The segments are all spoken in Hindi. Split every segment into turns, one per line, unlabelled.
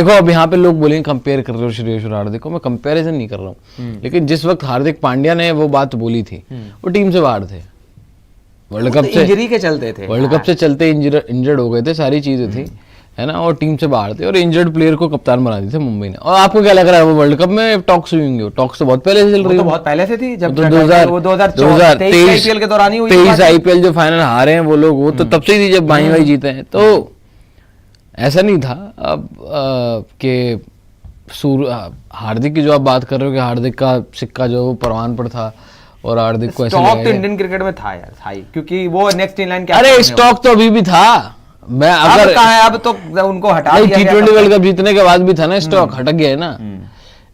देखो अब यहाँ पे लोग बोलेंगे कंपेयर कर रहे हो श्रेयस और हार्दिक को, मैं कंपैरिजन नहीं कर रहा हूँ, लेकिन जिस वक्त हार्दिक पांड्या ने वो बात बोली थी वो टीम से बाहर थे, वर्ल्ड कप से
इंजरी के चलते थे,
वर्ल्ड कप से चलते इंजर्ड हो गए थे, सारी चीजें थी, है ना, और टीम से बाहर थे और इंजर्ड प्लेयर को कप्तान बना दी थे मुंबई ने। और आपको क्या लग रहा है वो वर्ल्ड कप में टॉक्स हुई होंगी? टॉक्स तो बहुत पहले से चल रही है,
बहुत पहले से थी, जब
तो 2023
आईपीएल के दौरान ही हुई
23 आईपीएल जो फाइनल हारे हैं वो लोग, वो तो तब से ही थी जब भाई जीते हैं। तो ऐसा नहीं था अब कि हार्दिक की जो आप बात कर रहे हो कि हार्दिक का सिक्का जो वो परवान पर था और हार्दिक को ऐसे
स्टॉक तो इंडियन क्रिकेट में था यार, था ही, क्योंकि वो नेक्स्ट इन लाइन क्या,
अरे स्टॉक तो अभी भी था, मैं अगर
कहाँ है, अब तो उनको हटा दिया गया,
T20 वर्ल्ड कप जीतने के बाद भी था ना स्टॉक, हटक गया है ना,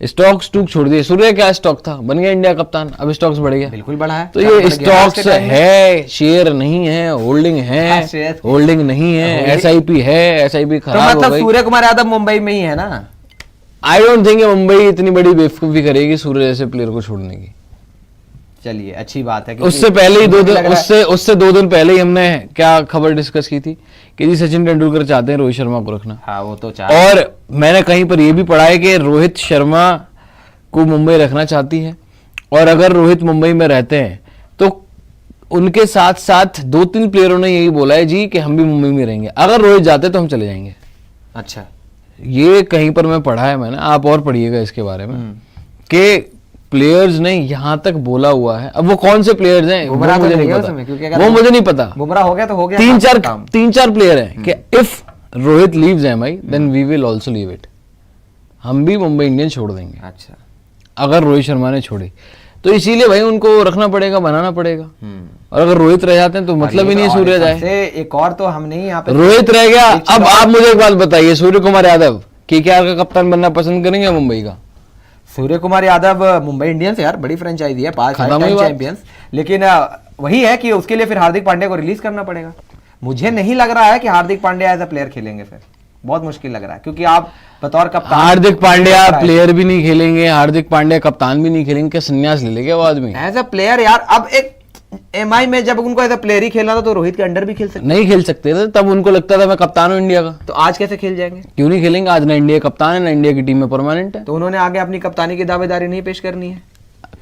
स्टॉक स्टूक छोड़ दिए। सूर्य क्या स्टॉक था, बन गया इंडिया कप्तान, अब स्टॉक्स बढ़ गया,
बिल्कुल बढ़ा है।
तो ये स्टॉक्स है, शेयर नहीं है, होल्डिंग है, होल्डिंग नहीं है, एसआईपी है, एसआईपी खराब हो गई।
सूर्य कुमार यादव मुंबई में ही है ना,
आई डोंट थिंक मुंबई इतनी बड़ी बेवकूफी करेगी सूर्य जैसे प्लेयर को छोड़ने की।
चलिए अच्छी बात है।
उससे पहले ही उससे 2 दिन पहले ही हमने क्या खबर डिस्कस की थी कि जी सचिन तेंदुलकर चाहते हैं रोहित शर्मा को रखना।
हाँ वो तो
और मैंने कहीं पर यह भी पढ़ा है कि रोहित शर्मा को मुंबई रखना चाहती है, और अगर रोहित मुंबई में रहते हैं तो उनके साथ साथ 2-3 प्लेयरों ने यही बोला है जी कि हम भी मुंबई में रहेंगे, अगर रोहित जाते तो हम चले जाएंगे।
अच्छा,
ये कहीं पर मैं पढ़ा है मैंने, आप और पढ़िएगा इसके बारे में कि प्लेयर्स ने यहां तक बोला हुआ है। अब वो कौन से प्लेयर्स हैं वो मुझे नहीं पता, वो मुझे नहीं पता,
बुमराह हो गया तो हो गया,
3-4 प्लेयर हैं कि if Rohit leaves MI then we will also leave it, हम भी मुंबई इंडियंस छोड़ देंगे।
अच्छा,
अगर रोहित शर्मा ने छोड़ी तो इसीलिए भाई उनको रखना पड़ेगा, बनाना पड़ेगा, और अगर रोहित रह जाते हैं तो मतलब ही नहीं सूर्य जाए।
एक और तो हम नहीं यहाँ पे
रोहित रह गया। अब आप मुझे एक बात बताइए, सूर्य कुमार यादव केकेआर का कप्तान बनना पसंद करेंगे मुंबई का?
सूर्य कुमार यादव मुंबई इंडियंस यार बड़ी फ्रेंचाइजी है, 5 टाइम चैंपियंस, लेकिन वही है कि उसके लिए फिर हार्दिक पांड्या को रिलीज करना पड़ेगा। मुझे नहीं लग रहा है कि Hardik Pandya as a player खेलेंगे, फिर बहुत मुश्किल लग रहा है, क्योंकि आप बतौर कप्तान
हार्दिक पांड्या प्लेयर भी नहीं खेलेंगे, हार्दिक पांड्या कप्तान भी नहीं खेलेंगे, क्या संन्यास ले लेंगे वो आदमी
एज अ प्लेयर यार? अब एक एमआई में जब उनको एज अ प्लेयर ही खेलना था तो रोहित के अंडर भी खेल सकते,
नहीं खेल सकते थे, तब उनको लगता था मैं कप्तान हूं इंडिया का,
तो आज कैसे खेल जाएंगे?
क्यों नहीं खेलेंगे? आज ना इंडिया कप्तान है ना इंडिया की टीम में परमानेंट है,
तो उन्होंने आगे अपनी कप्तानी की दावेदारी नहीं पेश करनी है?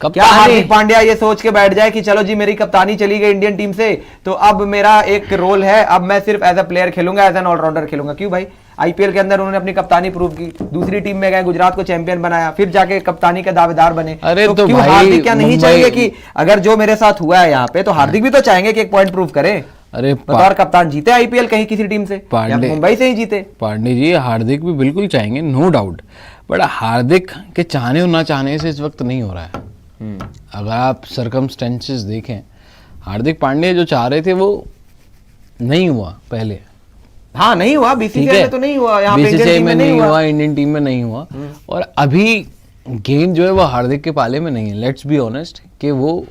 क्या हार्दिक पांड्या ये सोच के बैठ जाए कि चलो जी मेरी कप्तानी चली गई इंडियन टीम से तो अब मेरा एक रोल है, अब मैं सिर्फ एज अ प्लेयर खेलूंगा, एज एन ऑलराउंडर खेलूंगा? क्यों भाई, आईपीएल के अंदर उन्होंने अपनी कप्तानी प्रूव की, दूसरी टीम में गए, गुजरात को चैंपियन बनाया, फिर जाके कप्तानी के दावेदार बने।
अरे तो
क्यों हार्दिक क्या नहीं चाहेंगे कि अगर जो मेरे साथ हुआ है यहाँ पे, तो हार्दिक भी तो चाहेंगे कि एक पॉइंट प्रूव करे?
अरे
बतौर कप्तान जीते आईपीएल कहीं किसी टीम से, मुंबई से ही जीते।
पांडे जी हार्दिक भी बिल्कुल चाहेंगे, नो डाउट, बट हार्दिक के चाहने और ना चाहने से इस वक्त नहीं हो रहा है। अगर आप सर्कमस्टेंसेस देखें, हार्दिक पांड्या जो चाह रहे थे वो नहीं हुआ पहले।
हाँ नहीं हुआ, बीसीसीआई में तो नहीं हुआ, यहाँ पे
बीसीसीआई में नहीं हुआ, इंडियन टीम में नहीं हुआ, और अभी गेम जो है वो हार्दिक के पाले में नहीं है। लेट्स बी ऑनेस्ट कि वो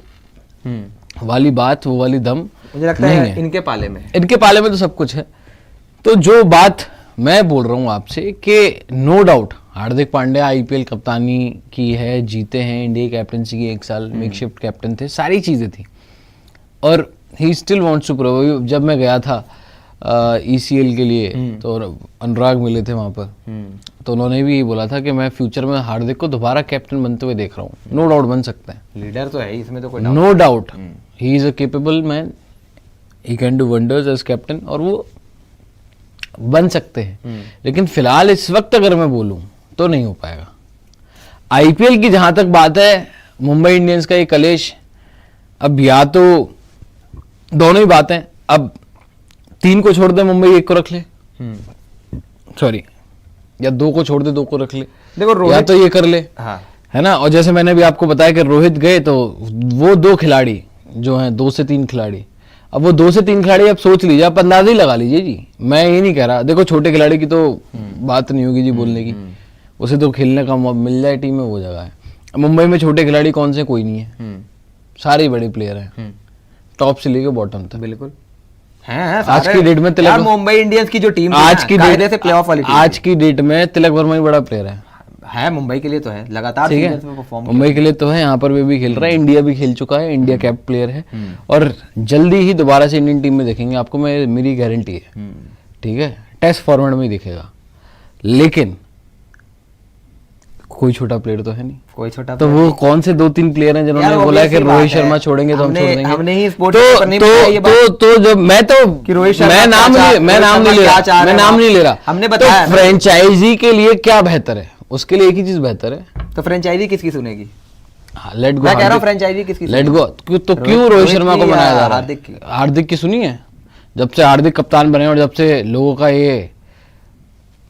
वाली बात, वो वाली दम
मुझे लगता है इनके पाले में,
इनके पाले में तो सब कुछ है। तो जो बात मैं बोल रहा हूँ आपसे कि no doubt Hardik Pandya IPL कप्तानी की है, जीते हैं, इंडिया कैप्टनसी की 1 साल मेकशिफ्ट कैप्टन थे, सारी चीज़ें थी, और he still wants to prove. जब मैं गया था ईसीएल के लिए तो अनुराग मिले थे वहाँ पर, तो उन्होंने भी ये बोला था कि मैं फ्यूचर में हार्दिक को दोबारा कैप्टन बनते हुए देख रहा हूँ। नो डाउट बन सकता है,
लीडर तो है इसमें तो कोई
no doubt, he is a capable man, he can do wonders as captain, और वो बन सकते हैं। लेकिन फिलहाल इस वक्त अगर मैं बोलूं तो नहीं हो पाएगा। आईपीएल की जहां तक बात है, मुंबई इंडियंस का ये कलेश, अब या तो दोनों ही बातें, अब 3 को छोड़ दे मुंबई, 1 को रख ले, सॉरी, या 2 को छोड़ दे 2 को रख ले, देखो या तो ये कर ले,
हाँ।
है ना। और जैसे मैंने भी आपको बताया कि रोहित गए तो वो 2 खिलाड़ी जो हैं, 2 से 3 खिलाड़ी, अब वो 2 से 3 खिलाड़ी आप सोच लीजिए, आप अंदाजा ही लगा लीजिए जी, मैं ये नहीं कह रहा, देखो छोटे खिलाड़ी की तो बात नहीं होगी जी बोलने की, उसे तो खेलने का मिल जाए टीम में वो जगह है। मुंबई में छोटे खिलाड़ी कौन से, कोई नहीं है, सारे बड़े प्लेयर हैं, टॉप से लेके बॉटम तक।
बिल्कुल
आज की डेट में तिलक,
मुंबई इंडियंस की जो टीम
आज की डेट
से प्लेऑफ वाली टीम,
आज की डेट में तिलक वर्मा ही बड़ा प्लेयर है
मुंबई के लिए तो है, लगातार
सीजन्स में परफॉर्म, मुंबई के लिए तो है, यहाँ पर भी खेल रहा है, इंडिया भी खेल चुका है, इंडिया कैप प्लेयर है, और जल्दी ही दोबारा से इंडियन टीम में देखेंगे आपको, मेरी गारंटी है, ठीक है, टेस्ट फॉर्मेट में ही दिखेगा। लेकिन कोई छोटा प्लेयर तो है नहीं।
कोई छोटा
तो वो कौन से 2-3 प्लेयर हैं जिन्होंने
यार,
बोला है कि
obvious सी
रोहित
बात
शर्मा
है।
छोड़ेंगे तो हम छोड़ देंगे?
हमने ही स्पोर्ट्स पेपर नहीं बताया ये बात
तो जब मैं तो
कि रोहित शर्मा
मैं नाम
क्या
नहीं
चाह-
मैं
रोहित
नाम
शर्मा
नहीं ले
क्या
रहा
चाह रहे
मैं
हैं
नाम
वहाँ?
नहीं ले रहा।
हमने
तो
बताया ना।
फ्रेंचाइजी के लिए क्या बेहतर है, उसके लिए एक ही चीज बेहतर है।
तो फ्रेंचाइजी किसकी सुनेगी?
Let go.
मैं कह रहा हूँ फ्रेंचाइजी किसकी
लेट
सुनेगी?
गो। तो क्यों रोहित शर्मा को
की
बनाया
या
जा रहा
हार्दिक की?
है? हार्दिक की सुनी है? जब से हार्दिक कप्तान बने और जब से लोगों का ये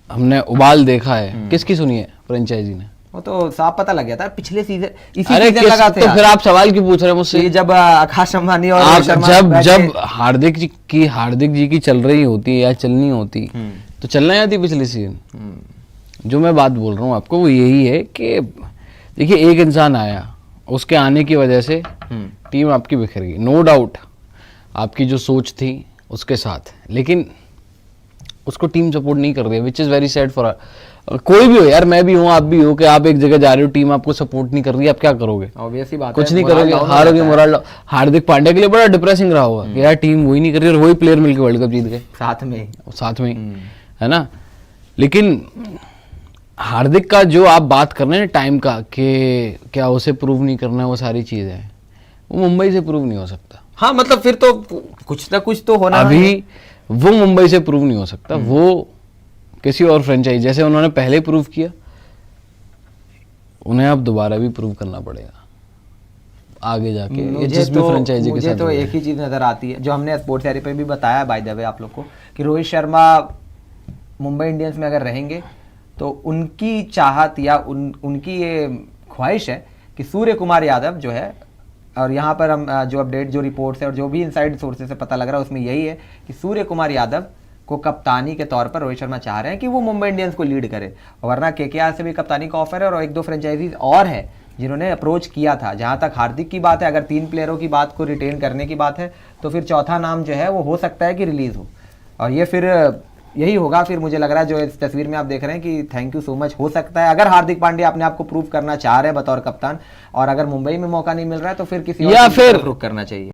हमने उबाल देखा है, किसकी सुनी है फ्रेंचाइजी ने?
वो तो साफ पता लग गया था पिछले सीजन, इसी
अरे
सीजन लगा
तो फिर आप सवाल क्यों पूछ रहे हैं मुझसे?
ये जब आकाश अंबानी और
आप
रोहित शर्मा
जब
बैठे-
जब हार्दिक जी की चल रही होती या चलनी होती तो चलना आती पिछले सीजन। जो मैं बात बोल रहा हूँ आपको वो यही है कि देखिए, एक इंसान आया, उसके आने की वजह से टीम आपकी बिखर गई, नो डाउट। आपकी जो सोच थी उसके साथ, लेकिन उसको टीम सपोर्ट नहीं कर रही है, which is very sad for. कोई भी हो यार, मैं भी हूँ, आप भी हो, कि आप एक जगह जा रहे हो, टीम आपको सपोर्ट नहीं कर रही है, आप क्या करोगे?
Obvious सी बात
कुछ
है,
नहीं
मोरल
करोगे,
डाउन हो
हारोगे,
जाता है।
मोरल। हार्दिक पांड्या के लिए बड़ा डिप्रेसिंग रहा होगा कि यार टीम वही नहीं कर रही और वही प्लेयर मिलकर वर्ल्ड कप जीत गए
साथ में ही।
साथ में, है ना? लेकिन हार्दिक का जो आप बात कर रहे हैं टाइम का, कि क्या उसे प्रूव नहीं करना है, वो सारी चीजें वो मुंबई से प्रूव नहीं हो सकता।
हाँ, मतलब फिर तो कुछ ना कुछ तो होना है।
अभी वो मुंबई से प्रूव नहीं हो सकता, वो किसी और फ्रेंचाइज, जैसे उन्होंने पहले प्रूव किया, उन्हें अब दोबारा भी प्रूव करना पड़ेगा आगे जाके, ये जिस भी फ्रेंचाइजी के
मुझे
साथ
तो
हुआ है।
एक ही चीज नजर आती है, जो हमने स्पोर्ट्स एरी पे भी बताया बाय द वे आप लोग को, कि रोहित शर्मा मुंबई इंडियंस में अगर रहेंगे तो उनकी चाहत या उनकी ये ख्वाहिश है कि सूर्य कुमार यादव जो है, और यहाँ पर हम जो अपडेट, जो रिपोर्ट्स है और जो भी इनसाइड सोर्सेज से पता लग रहा है उसमें यही है कि सूर्य कुमार यादव को कप्तानी के तौर पर रोहित शर्मा चाह रहे हैं कि वो मुंबई इंडियंस को लीड करे। वरना केकेआर से भी कप्तानी का ऑफर है और 1-2 फ्रेंचाइजीज और है जिन्होंने अप्रोच किया था। जहां तक हार्दिक की बात है, अगर 3 प्लेयरों की बात को रिटेन करने की बात है तो फिर चौथा नाम जो है वो हो सकता है कि रिलीज हो, और ये फिर यही होगा। फिर मुझे लग रहा है जो इस तस्वीर में आप देख रहे हैं कि थैंक यू सो मच हो सकता है, अगर हार्दिक पांड्या अपने आप को प्रूव करना चाह रहे हैं बतौर कप्तान, और अगर मुंबई में मौका नहीं मिल रहा है तो फिर किसी और
या
टीम की
फिर
तरफ रुख करना चाहिए।